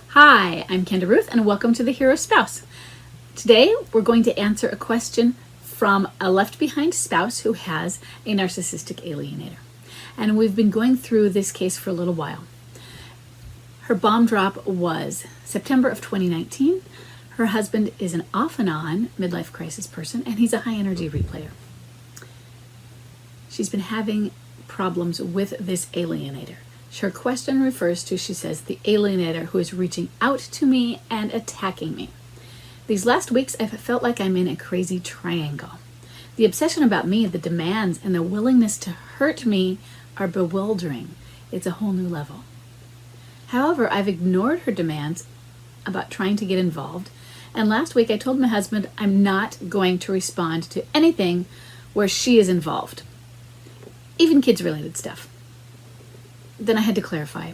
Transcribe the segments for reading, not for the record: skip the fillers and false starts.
Hi, I'm Kenda Ruth, and welcome to The Hero Spouse. Today, we're going to answer a question from a left behind spouse who has a narcissistic alienator. And we've been going through this case for a little while. Her bomb drop was September of 2019. Her husband is an off and on midlife crisis person, and he's a high energy replayer. She's been having problems with this alienator. Her question refers to, she says, the alienator who is reaching out to me and attacking me. These last weeks, I've felt like I'm in a crazy triangle. The obsession about me, the demands, and the willingness to hurt me are bewildering. It's a whole new level. However, I've ignored her demands about trying to get involved, and last week I told my husband I'm not going to respond to anything where she is involved, even kids-related stuff. Then I had to clarify,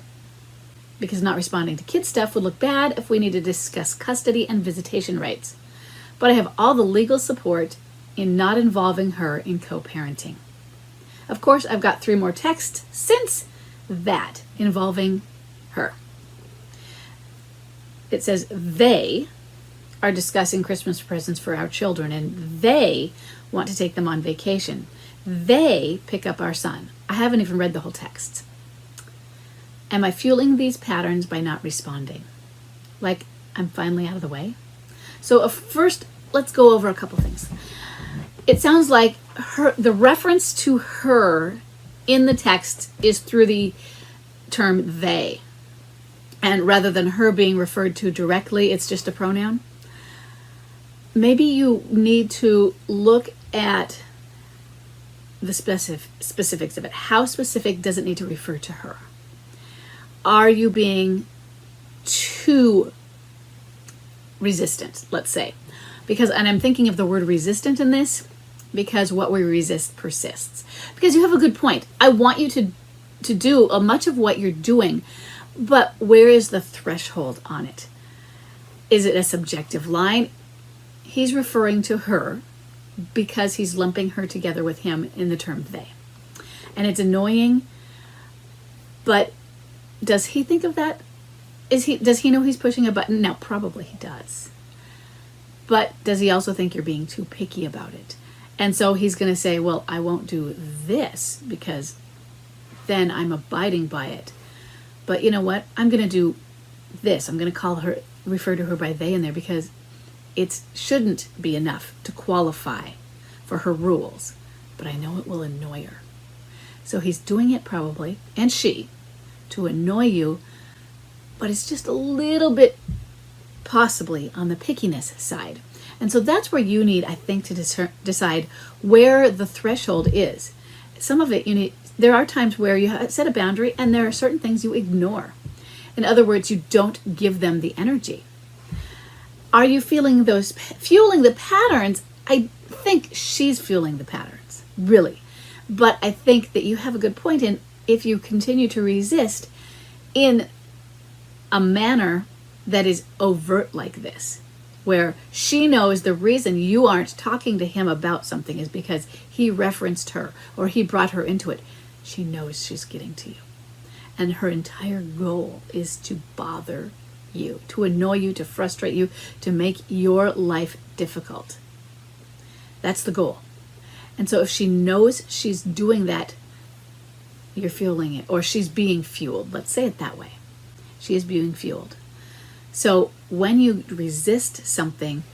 because not responding to kids stuff would look bad if we need to discuss custody and visitation rights. But I have all the legal support in not involving her in co-parenting. Of course, I've got 3 more texts since that involving her. It says they are discussing Christmas presents for our children, and they want to take them on vacation. They pick up our son. I haven't even read the whole text. Am I fueling these patterns by not responding? Like I'm finally out of the way? So first, let's go over a couple things. It sounds like the reference to her in the text is through the term they. And rather than her being referred to directly, it's just a pronoun. Maybe you need to look at the specifics of it. How specific does it need to refer to her? Are you being too resistant, let's say? And I'm thinking of the word resistant in this because what we resist persists. Because you have a good point. I want you to do much of what you're doing, but where is the threshold on it? Is it a subjective line? He's referring to her because he's lumping her together with him in the term they. And it's annoying, but does he think of that? Does he know he's pushing a button? No, probably he does. But does he also think you're being too picky about it? And so he's going to say, well, I won't do this because then I'm abiding by it. But you know what? I'm going to do this. I'm going to refer to her by they in there because it shouldn't be enough to qualify for her rules. But I know it will annoy her. So he's doing it probably, and she, to annoy you, but it's just a little bit possibly on the pickiness side. And so that's where you need, I think, to decide where the threshold is. Some of it there are times where you set a boundary and there are certain things you ignore. In other words, you don't give them the energy. Are you fueling the patterns? I think she's fueling the patterns, really. But I think that you have a good point in if you continue to resist in a manner that is overt like this, where she knows the reason you aren't talking to him about something is because he referenced her or he brought her into it. She knows she's getting to you. And her entire goal is to bother you, to annoy you, to frustrate you, to make your life difficult. That's the goal. And so if she knows she's doing that, you're fueling it, or she's being fueled. Let's say it that way. She is being fueled. So when you resist something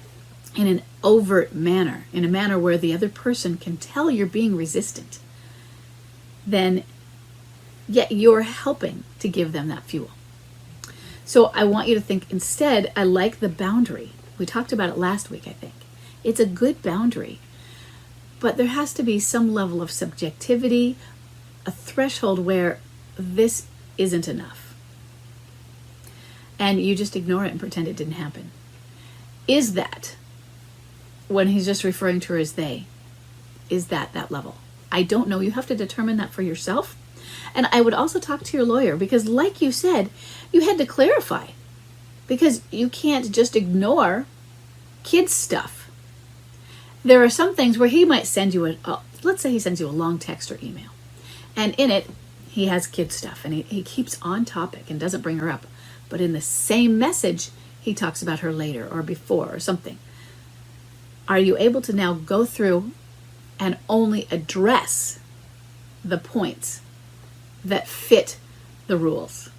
in an overt manner, in a manner where the other person can tell you're being resistant, then yet you're helping to give them that fuel. So I want you to think instead, I like the boundary. We talked about it last week, I think. It's a good boundary, but there has to be some level of subjectivity, a threshold where this isn't enough. And you just ignore it and pretend it didn't happen. Is that, when he's just referring to her as they, is that level? I don't know. You have to determine that for yourself. And I would also talk to your lawyer because, like you said, you had to clarify because you can't just ignore kids' stuff. There are some things where he might send you let's say he sends you a long text or email. And in it, he has kid stuff and he keeps on topic and doesn't bring her up. but in the same message, he talks about her later or before or something. Are you able to now go through and only address the points that fit the rules?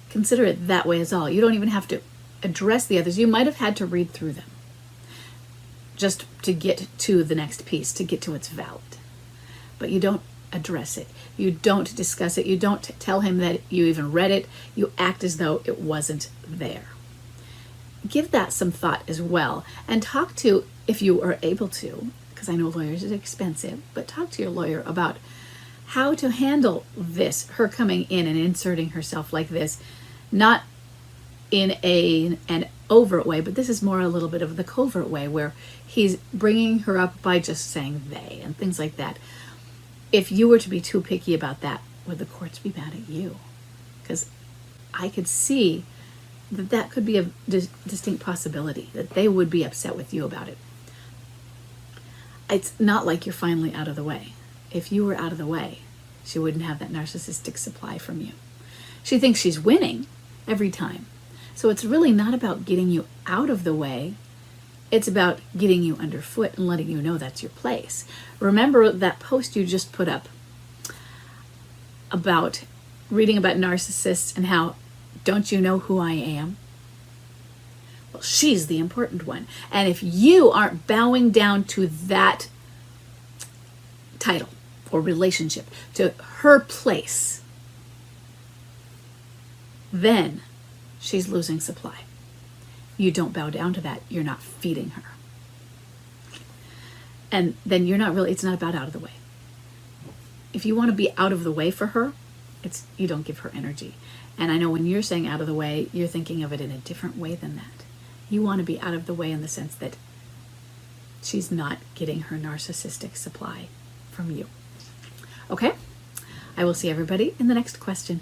Consider it that way as all. You don't even have to address the others. You might have had to read through them just to get to the next piece, to get to what's valid. But you don't address it. You don't discuss it. You don't tell him that you even read it. You act as though it wasn't there. Give that some thought as well, and talk to, if you are able to, because I know lawyers are expensive, but talk to your lawyer about how to handle this, her coming in and inserting herself like this, not in an overt way, but this is more a little bit of the covert way where he's bringing her up by just saying they and things like that. If you were to be too picky about that, would the courts be mad at you? Because I could see that that could be a distinct possibility, that they would be upset with you about it. It's not like you're finally out of the way. If you were out of the way, she wouldn't have that narcissistic supply from you. She thinks she's winning every time. So it's really not about getting you out of the way. It's about getting you underfoot and letting you know that's your place. Remember that post you just put up about reading about narcissists and how, don't you know who I am? Well, she's the important one. And if you aren't bowing down to that title or relationship, to her place, then she's losing supply. You don't bow down to that, you're not feeding her. And then you're not really, it's not about out of the way. If you want to be out of the way for her, you don't give her energy. And I know when you're saying out of the way, you're thinking of it in a different way than that. You want to be out of the way in the sense that she's not getting her narcissistic supply from you. Okay? I will see everybody in the next question.